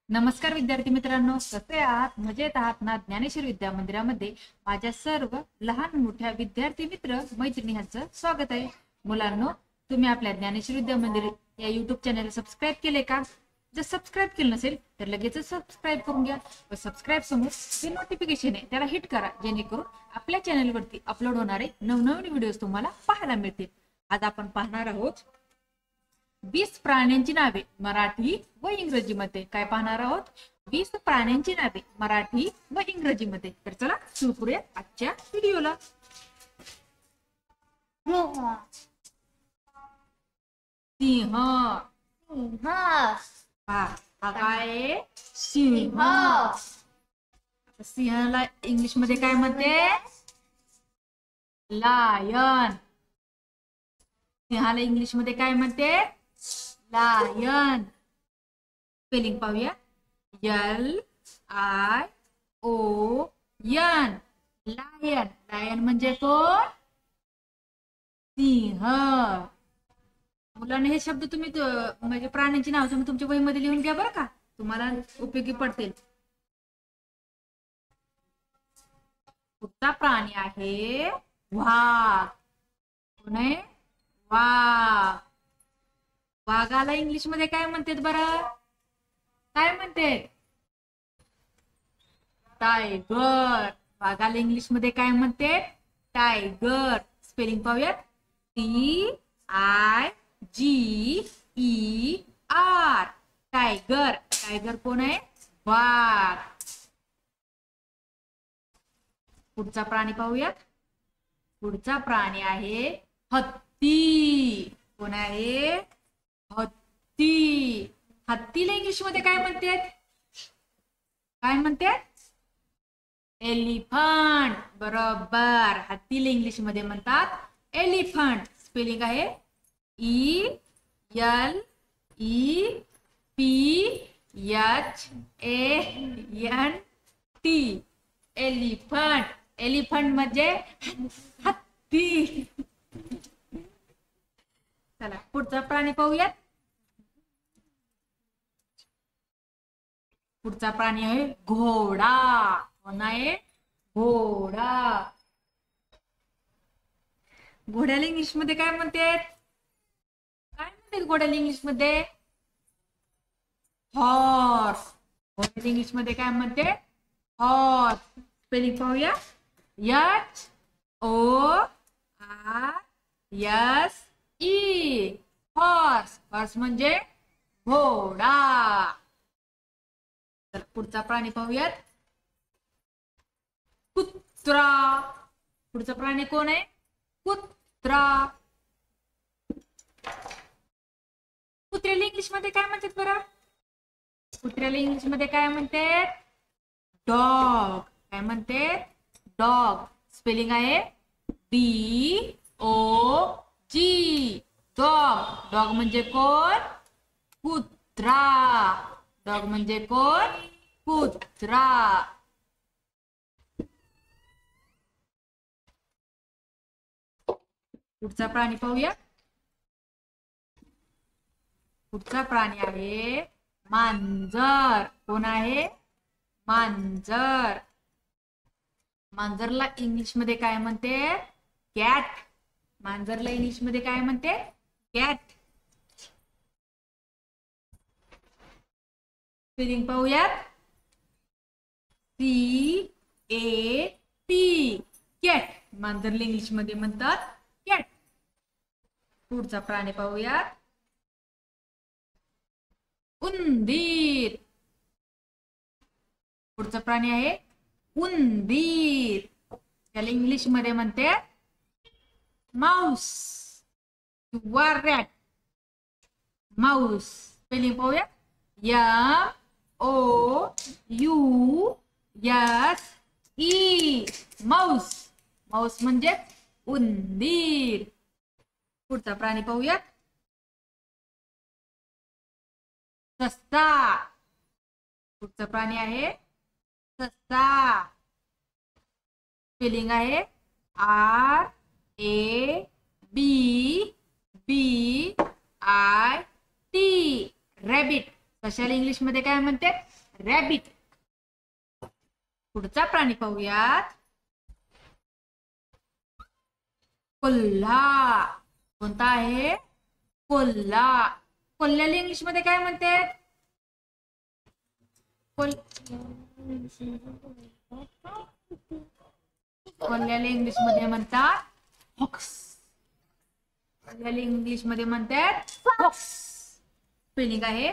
नमस्कार विद्यार्थी मित्रांनो, कसे आहात? मजेत आहात ना? ज्ञानेश्वर विद्या मंदिरामध्ये माझ्या सर्व लहान मोठ्या विद्यार्थी मित्र मैत्रिणी यांचं स्वागत आहे. मुलांनो, तुम्ही आपल्या ज्ञानेश्वर विद्या मंदिर या युट्यूब चॅनल सबस्क्राईब केले का? जर सबस्क्राईब केलं नसेल तर लगेच सबस्क्राईब करून घ्या व सबस्क्राईब समोर जे नोटिफिकेशन आहे त्याला हिट करा, जेणेकरून आपल्या चॅनलवरती अपलोड होणारे नवनवीन व्हिडिओज तुम्हाला पाहायला मिळतील. आज आपण पाहणार आहोत 20 प्राण्यांची नावे मराठी व इंग्रजीमध्ये. काय पाहणार आहोत? 20 प्राण्यांची नावे मराठी व इंग्रजीमध्ये. तर चला सुरू करूया आजच्या व्हिडिओला. सिंह. हा काय आहे? सिंह. सिंहाला इंग्लिश मध्ये काय म्हणते? लायन. सिंहाला इंग्लिश मध्ये काय म्हणते? लायन. स्पेलिंग पाहूया. LION. लायन. लायन म्हणजे कोण? सिंह. मुलांना हे शब्द तुम्ही म्हणजे प्राण्यांची नाव तुम्ही तुमच्या वहीमध्ये लिहून घ्या बरं का, तुम्हाला उपयोगी पडतील. पुढचा प्राणी आहे वाघ. कोण आहे? वाघ. वाघाला इंग्लिश मध्ये काय म्हणतात बरं? काय म्हणतात? टायगर. वाघाला इंग्लिश मध्ये काय म्हणते? टायगर. स्पेलिंग पाहूयात. TIGER. टायगर. टायगर कोण आहे? वाघ. पुढचा प्राणी पाहूयात. पुढचा प्राणी आहे हत्ती. कोण आहे? हत्ती. हत्तीला इंग्लिश मध्ये काय म्हणतात? काय म्हणतात? एलिफंट. बरोबर. हत्तीला इंग्लिश मध्ये म्हणतात एलिफंट. स्पेलिंग आहे ELEPHANT. एलिफंट. एलिफंट म्हणजे हत्ती. चला पुढचा प्राणी पाहूयात. पुढचा प्राणी आहे घोडा. कोण आहे? घोडा. घोड्याला इंग्लिश मध्ये काय म्हणतात? काय म्हणतात घोड्याला इंग्लिश मध्ये? हॉर्स. घोड्याला इंग्लिश मध्ये काय म्हणते? हॉर्स. स्पेलिंग पाहूया. HORSE. हॉर्स. हॉर्स म्हणजे घोडा. तर पुढचा प्राणी पाहूयात. कुत्रा. पुढचा प्राणी कोण आहे? कुत्रा. कुत्र्याला इंग्लिश मध्ये काय म्हणतात बरं? कुत्र्याला इंग्लिश मध्ये काय म्हणतात? डॉग. काय म्हणते? डॉग. स्पेलिंग आहे DOG. डॉग. डॉग म्हणजे कोण? कुत्रा. डॉग म्हणजे कोण? कुत्रा. पुढचा प्राणी पाहूया. पुढचा प्राणी आहे मांजर. कोण आहे? मांजर. मांजरला इंग्लिश मध्ये काय म्हणते? कॅट. मांजरला इंग्लिश मध्ये काय म्हणते? कॅट. स्पेलिंग पाहूयात. CAT. कॅट. मांजरला इंग्लिश मध्ये म्हणतात कॅट. पुढचा प्राणी पाहूयात. उंदीर. पुढचा प्राणी आहे उंदीर. त्याला इंग्लिश मध्ये म्हणते माऊस किंवा रॅट. माऊस. स्पेलिंग पाहूया. MOUSE. माऊस. माऊस म्हणजे उंदीर. पुढचा प्राणी पाहूया. ससा. पुढचा प्राणी आहे ससा. स्पेलिंग आहे RABBIT. रॅबिट. सशाला इंग्लिश मध्ये काय म्हणते? रॅबिट. पुढचा प्राणी पाहूयात. कोल्हा. कोणता आहे? कोल्हा. कोल्ह्याला इंग्लिश मध्ये काय म्हणते? कोल्ह्याला इंग्लिश मध्ये म्हणतात फॉक्स. कोल्ह्याला इंग्लिश मध्ये म्हणतात फॉक्स. स्पेलिंग आहे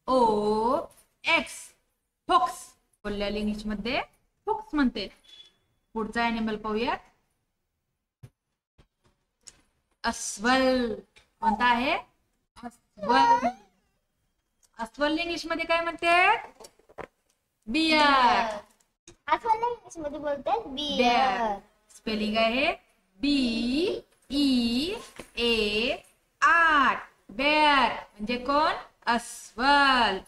FOX. फॉक्स. कोल्ह्याला इंग्लिश मध्ये फॉक्स म्हणते. पुढचा ॲनिमल पाहूयात. अस्वल. कोणता आहे? अस्वल. अस्वल इंग्लिश मध्ये काय म्हणते? बियर. अस्वल इंग्लिश मध्ये बोलतात बियर. स्पेलिंग आहे BEAR. बेअर म्हणजे कोण? अस्वल.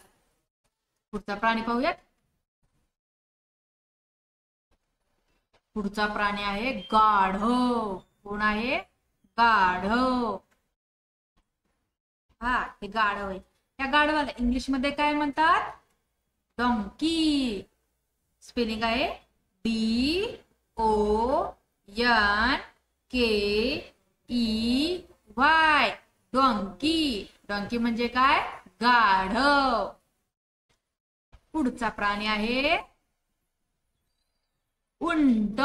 पुढचा प्राणी पाहूयात. पुढचा प्राणी आहे गाढव. कोण आहे? गाढव. हा, हे गाढव आहे. त्या गाढवाला इंग्लिश मध्ये काय म्हणतात? डॉंकी. स्पेलिंग आहे DONKEY. डॉंकी. डॉंकी म्हणजे काय? गाढव. पुढचा प्राणी आहे उंट.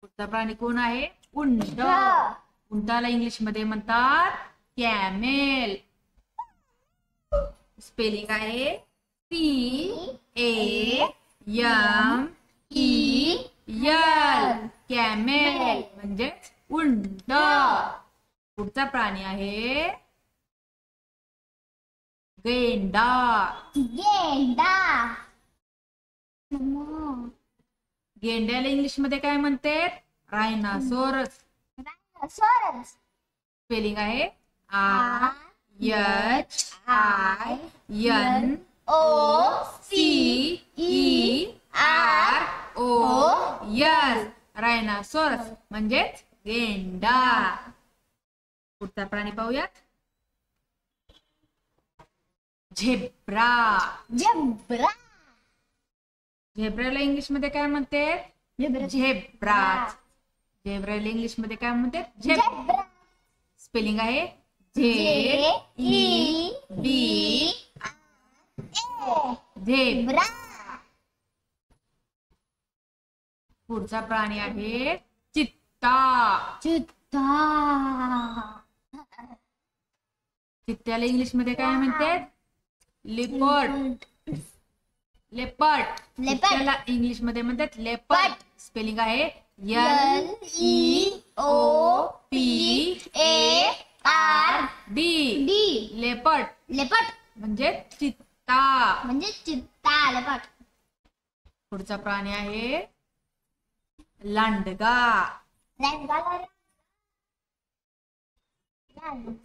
पुढचा प्राणी कोण आहे? उंट. उंटाला इंग्लिश मध्ये म्हणतात कॅमेल. स्पेलिंग आहे CAMEL. कॅमेल म्हणजे उंट. पुढचा प्राणी आहे गेंडा. गेंडा. गेंड्याला इंग्लिश मध्ये काय म्हणते? रायनासोरस. रायनोसॉरस. स्पेलिंग आहे RIHINOCEROS. रायनासोरस म्हणजेच गेंडा. पुढचा प्राणी पाहूयात. झेब्रा. झेब्रा. झेब्राला इंग्लिश मध्ये काय म्हणते? झेब्रा. झेब्राला इंग्लिश मध्ये काय म्हणते? झेब्रा. स्पेलिंग आहे झेब्रा. पुढचा प्राणी आहे चित्ता. चित्ता. चित्त्याला इंग्लिश मध्ये काय म्हणते? लेपर्ड. लेपर्ड. चित्त्याला इंग्लिश मध्ये म्हणतात लेपर्ड. स्पेलिंग आहे LEOPARD. लेपर्ड. लेपर्ड म्हणजे चित्ता. म्हणजे चित्ता. लेपर्ड. पुढचा प्राणी आहे लांडगा.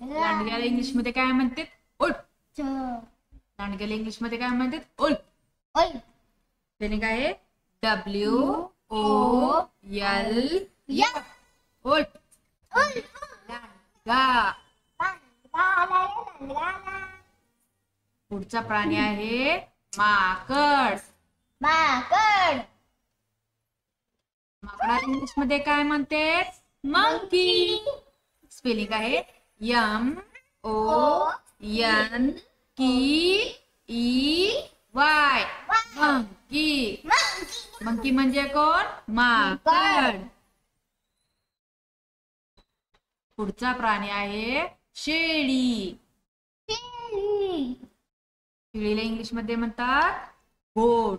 लांडग्याला इंग्लिश मध्ये काय म्हणतात? उल्फ. लांडग्याला इंग्लिश मध्ये काय म्हणतात? उल्फ. स्पेलिंग आहे WOLF. उल्फ. लांडगा. पुढचा प्राणी आहे माकड. माकड. माकडाला इंग्लिश मध्ये काय म्हणते? मंकी. स्पेलिंग आहे MONKEY. मंकी. मंकी म्हणजे कोण? माकड. पुढचा प्राणी आहे शेळी. शेळीला इंग्लिश मध्ये म्हणतात गोट.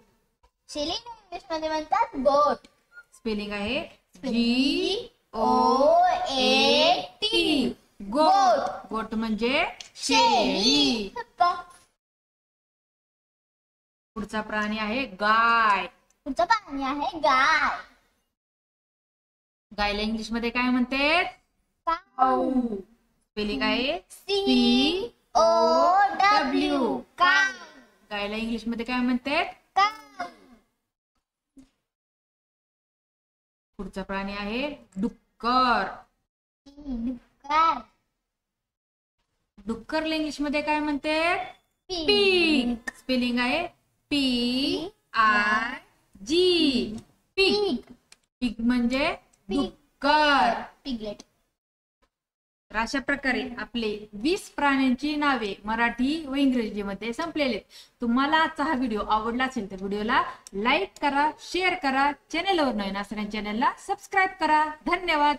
शेळी इंग्लिश मध्ये म्हणतात गोट. स्पेलिंग आहे GOAT. गोट. गोट म्हणजे शेळी. पुढचा प्राणी आहे गाय. पुढचा प्राणी आहे गाय. गायला इंग्लिश मध्ये काय म्हणते? काऊ. स्पेलिंग आहे COW. गायला इंग्लिश मध्ये काय म्हणते? पुढचा प्राणी आहे डुक्कर. डुक्करला इंग्लिश मध्ये काय म्हणते? Pig. पिग. स्पेलिंग आहे PIG. पिग. पिग म्हणजे डुक्कर. Piglet. तर अशा प्रकारे आपले 20 प्राण्यांची नावे मराठी व इंग्रजीमध्ये संपलेले. तुम्हाला आजचा हा व्हिडिओ आवडला असेल तर व्हिडिओला लाईक करा, शेअर करा, चॅनेलवर नवीन असणाऱ्या चॅनेलला सबस्क्राईब करा. धन्यवाद.